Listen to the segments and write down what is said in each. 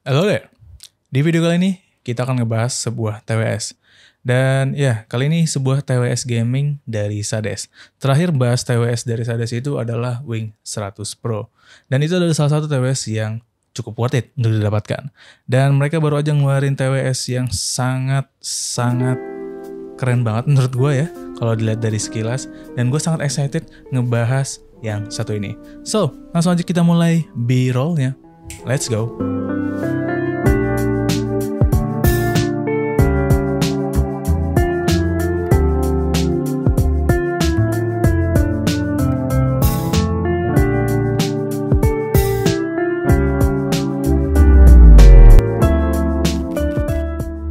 Halo there, di video kali ini kita akan ngebahas sebuah TWS. Dan ya, kali ini sebuah TWS gaming dari Sades. Terakhir bahas TWS dari Sades itu adalah Wing 100 Pro. Dan itu adalah salah satu TWS yang cukup worth it untuk didapatkan. Dan mereka baru aja ngeluarin TWS yang sangat keren banget menurut gue ya, kalau dilihat dari sekilas. Dan gue sangat excited ngebahas yang satu ini. So, langsung aja kita mulai B-roll-nya. Let's go!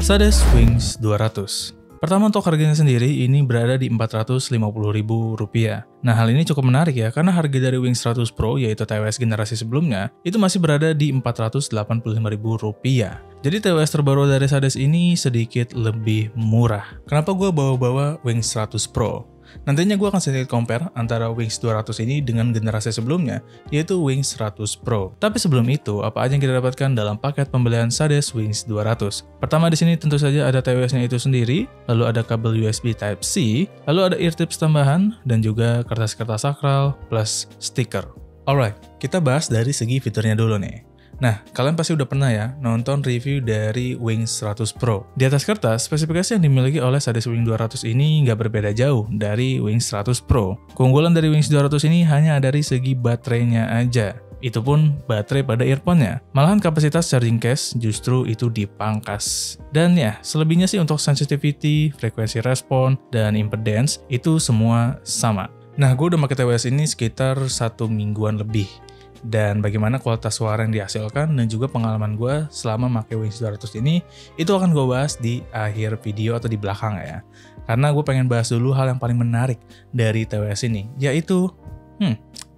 Sades Wings 200. Pertama untuk harganya sendiri ini berada di Rp450.000. Nah hal ini cukup menarik ya, karena harga dari Wings 100 Pro yaitu TWS generasi sebelumnya itu masih berada di Rp485.000. Jadi TWS terbaru dari Sades ini sedikit lebih murah. Kenapa gue bawa-bawa Wings 100 Pro? Nantinya gue akan sedikit compare antara Wings 200 ini dengan generasi sebelumnya, yaitu Wings 100 Pro. Tapi sebelum itu, apa aja yang kita dapatkan dalam paket pembelian Sades Wings 200? Pertama di sini tentu saja ada TWS-nya itu sendiri, lalu ada kabel USB Type-C, lalu ada ear tips tambahan, dan juga kertas-kertas sakral plus stiker. Alright, kita bahas dari segi fiturnya dulu nih. Nah, kalian pasti udah pernah ya nonton review dari Wings 100 Pro. Di atas kertas, spesifikasi yang dimiliki oleh Sades Wings 200 ini nggak berbeda jauh dari Wings 100 Pro. Keunggulan dari Wings 200 ini hanya dari segi baterainya aja. Itu pun baterai pada earphone-nya. Malahan kapasitas charging case justru itu dipangkas. Dan ya, selebihnya sih untuk sensitivity, frekuensi respon, dan impedance itu semua sama. Nah, gue udah pakai TWS ini sekitar 1 mingguan lebih. Dan bagaimana kualitas suara yang dihasilkan dan juga pengalaman gue selama pakai Wings 200 ini, itu akan gue bahas di akhir video atau di belakang ya. Karena gue pengen bahas dulu hal yang paling menarik dari TWS ini, yaitu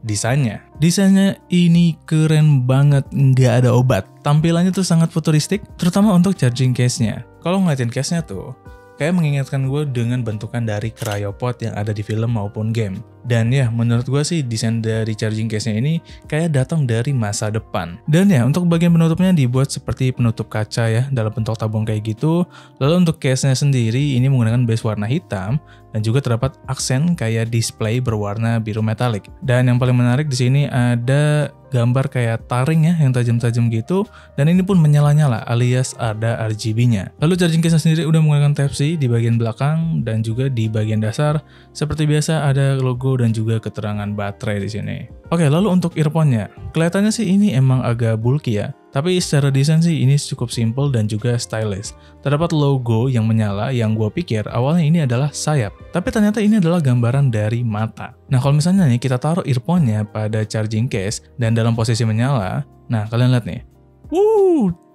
desainnya. Desainnya ini keren banget, nggak ada obat. Tampilannya tuh sangat futuristik, terutama untuk charging case-nya. Kalau ngeliatin case-nya tuh, kayak mengingatkan gue dengan bentukan dari cryopod yang ada di film maupun game. Dan ya, menurut gue sih desain dari charging case-nya ini kayak datang dari masa depan. Dan ya, untuk bagian penutupnya dibuat seperti penutup kaca ya, dalam bentuk tabung kayak gitu. Lalu untuk case-nya sendiri ini menggunakan base warna hitam dan juga terdapat aksen kayak display berwarna biru metalik. Dan yang paling menarik di sini ada gambar kayak taring ya yang tajam-tajam gitu, dan ini pun menyala-nyala alias ada RGB-nya. Lalu charging case sendiri udah menggunakan Type-C di bagian belakang dan juga di bagian dasar seperti biasa ada logo dan juga keterangan baterai di sini. Oke, lalu untuk earphone-nya, kelihatannya sih ini emang agak bulky ya. Tapi secara desain sih ini cukup simple dan juga stylish. Terdapat logo yang menyala yang gue pikir awalnya ini adalah sayap. Tapi ternyata ini adalah gambaran dari mata. Nah kalau misalnya nih kita taruh earphone-nya pada charging case dan dalam posisi menyala, nah kalian lihat nih.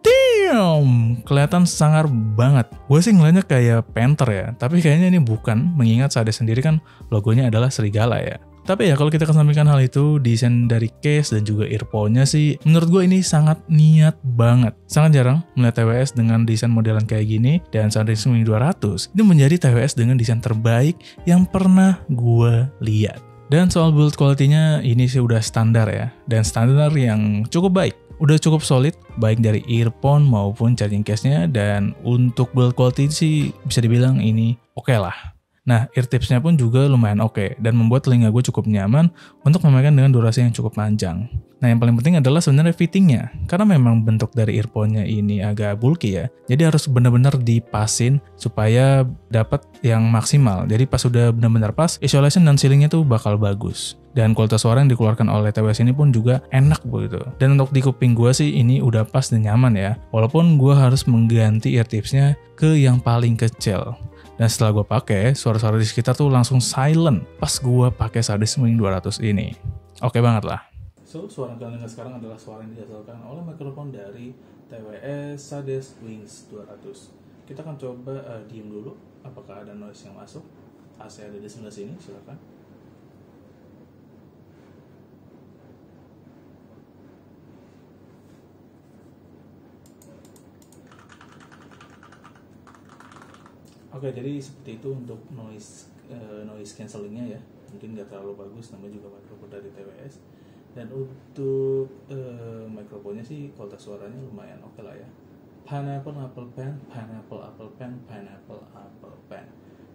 Damn! Kelihatan sangar banget. Gue sih ngeliatnya kayak Panther ya, tapi kayaknya ini bukan, mengingat Sades sendiri kan logonya adalah serigala ya. Tapi ya kalau kita kesampingkan hal itu, desain dari case dan juga earphone-nya sih menurut gue ini sangat niat banget. Sangat jarang melihat TWS dengan desain modelan kayak gini, dan Sades Wings 200 ini menjadi TWS dengan desain terbaik yang pernah gue lihat. Dan soal build quality-nya ini sih udah standar ya, dan standar yang cukup baik. Udah cukup solid, baik dari earphone maupun charging case-nya, dan untuk build quality sih bisa dibilang ini oke lah. Nah, ear tips-nya pun juga lumayan oke, dan membuat telinga gue cukup nyaman untuk memainkan dengan durasi yang cukup panjang. Nah, yang paling penting adalah sebenarnya fittingnya, karena memang bentuk dari earphone-nya ini agak bulky ya, jadi harus benar-benar dipasin supaya dapat yang maksimal. Jadi pas udah benar-benar pas, isolation dan sealingnya tuh bakal bagus. Dan kualitas suara yang dikeluarkan oleh TWS ini pun juga enak begitu. Dan untuk di kuping gue sih ini udah pas dan nyaman ya, walaupun gue harus mengganti ear tips-nya ke yang paling kecil. Dan setelah gue pakai, suara-suara di sekitar tuh langsung silent pas gue pakai Sades Wings 200 ini. Oke banget lah. So, suara yang kalian dengar sekarang adalah suara yang dihasilkan oleh mikrofon dari TWS Sades Wings 200. Kita akan coba diem dulu, apakah ada noise yang masuk. AC ada di sebelah sini, silakan. Oke, jadi seperti itu untuk noise cancellingnya ya. Mungkin nggak terlalu bagus, namanya juga mikrofon dari TWS. Dan untuk mikrofonnya sih kualitas suaranya lumayan oke lah ya. Pineapple Apple Pen, Pineapple Apple Pen, Pineapple Apple Pen.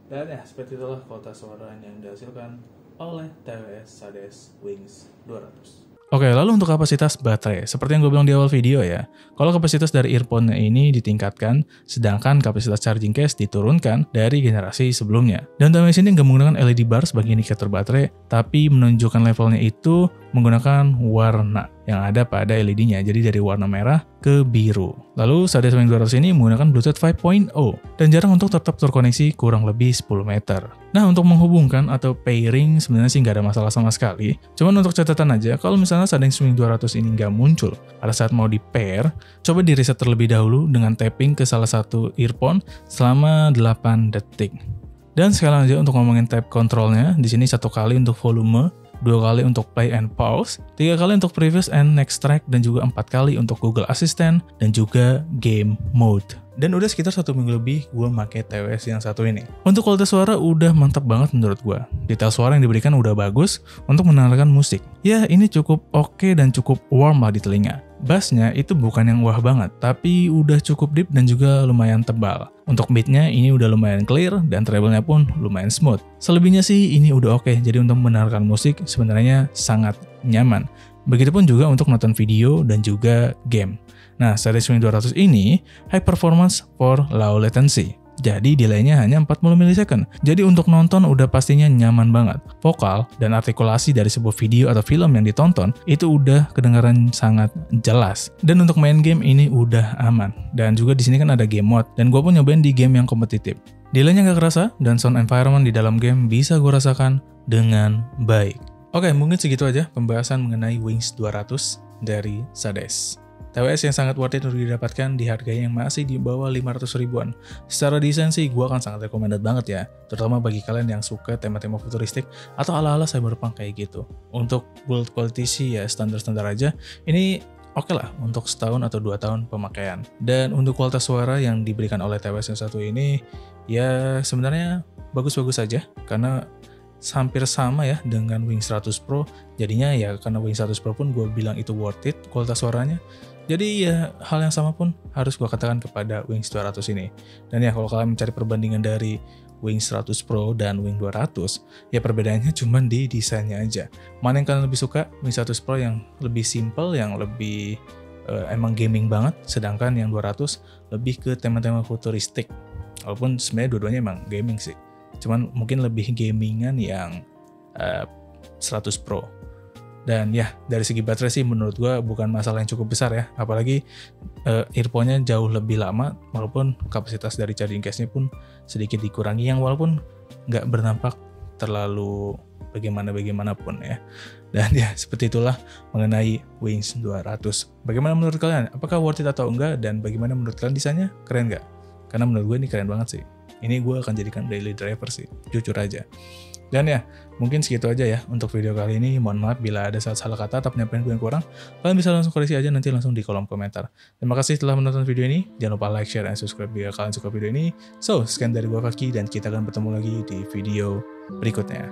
Dan ya seperti itulah kualitas suara yang dihasilkan oleh TWS Sades Wings 200. Oke, lalu untuk kapasitas baterai, seperti yang gue bilang di awal video ya, kalau kapasitas dari earphone ini ditingkatkan, sedangkan kapasitas charging case diturunkan dari generasi sebelumnya. Dan TWS ini nggak menggunakan LED bar sebagai indikator baterai, tapi menunjukkan levelnya itu menggunakan warna yang ada pada LED-nya, jadi dari warna merah ke biru. Lalu Sades Wings 200 ini menggunakan Bluetooth 5.0 dan jarak untuk tetap terkoneksi kurang lebih 10 meter. Nah, untuk menghubungkan atau pairing sebenarnya sih nggak ada masalah sama sekali. Cuman untuk catatan aja, kalau misalnya Sades Wings 200 ini nggak muncul pada saat mau di pair, coba di reset terlebih dahulu dengan tapping ke salah satu earphone selama 8 detik. Dan sekali aja untuk ngomongin tab controlnya, di sini 1 kali untuk volume, 2 kali untuk play and pause, 3 kali untuk previous and next track, dan juga 4 kali untuk Google Assistant, dan juga game mode. Dan udah sekitar 1 minggu lebih gue pakai TWS yang satu ini. Untuk kualitas suara udah mantap banget menurut gue. Detail suara yang diberikan udah bagus untuk mendengarkan musik. Ya, ini cukup oke dan cukup warm lah di telinga. Bassnya itu bukan yang wah banget, tapi udah cukup deep dan juga lumayan tebal. Untuk beatnya ini udah lumayan clear dan treble-nya pun lumayan smooth. Selebihnya sih ini udah oke, jadi untuk mendengarkan musik sebenarnya sangat nyaman. Begitupun juga untuk nonton video dan juga game. Nah, Sades Wings 200 ini high performance for low latency. Jadi delaynya hanya 40 millisecond. Jadi untuk nonton udah pastinya nyaman banget. Vokal dan artikulasi dari sebuah video atau film yang ditonton itu udah kedengaran sangat jelas. Dan untuk main game ini udah aman. Dan juga di sini kan ada game mode dan gue pun nyobain di game yang kompetitif. Delaynya nggak kerasa dan sound environment di dalam game bisa gue rasakan dengan baik. Oke, mungkin segitu aja pembahasan mengenai Wings 200 dari Sades. TWS yang sangat worth it untuk didapatkan di harga yang masih di bawah 500 ribuan. Secara desain sih gue akan sangat recommended banget ya, terutama bagi kalian yang suka tema-tema futuristik atau ala-ala cyberpunk kayak gitu. Untuk build quality sih ya standar-standar aja, ini oke lah untuk setahun atau 2 tahun pemakaian. Dan untuk kualitas suara yang diberikan oleh TWS yang satu ini, ya sebenarnya bagus-bagus saja, karena hampir sama ya dengan Wings 100 Pro. Jadinya ya karena Wings 100 Pro pun gue bilang itu worth it kualitas suaranya. Jadi ya hal yang sama pun harus gue katakan kepada Wings 200 ini. Dan ya kalau kalian mencari perbandingan dari Wings 100 Pro dan Wings 200, ya perbedaannya cuma di desainnya aja. Mana yang kalian lebih suka? Wings 100 Pro yang lebih simple, yang lebih emang gaming banget, sedangkan yang 200 lebih ke tema-tema futuristik. Walaupun sebenarnya dua-duanya emang gaming sih. Cuman mungkin lebih gamingan yang 100 Pro. Dan ya dari segi baterai sih menurut gue bukan masalah yang cukup besar ya. Apalagi earphone-nya jauh lebih lama, walaupun kapasitas dari charging case-nya pun sedikit dikurangi, yang walaupun nggak berdampak terlalu bagaimanapun ya. Dan ya seperti itulah mengenai Wings 200. Bagaimana menurut kalian? Apakah worth it atau enggak? Dan bagaimana menurut kalian desainnya? Keren nggak? Karena menurut gue ini keren banget sih. Ini gue akan jadikan daily driver sih, jujur aja. Dan ya, mungkin segitu aja ya untuk video kali ini. Mohon maaf bila ada salah kata atau penyampaian gue yang kurang. Kalian bisa langsung koreksi aja nanti langsung di kolom komentar. Terima kasih telah menonton video ini. Jangan lupa like, share, dan subscribe jika kalian suka video ini. So, sekian dari gue Fakih dan kita akan bertemu lagi di video berikutnya.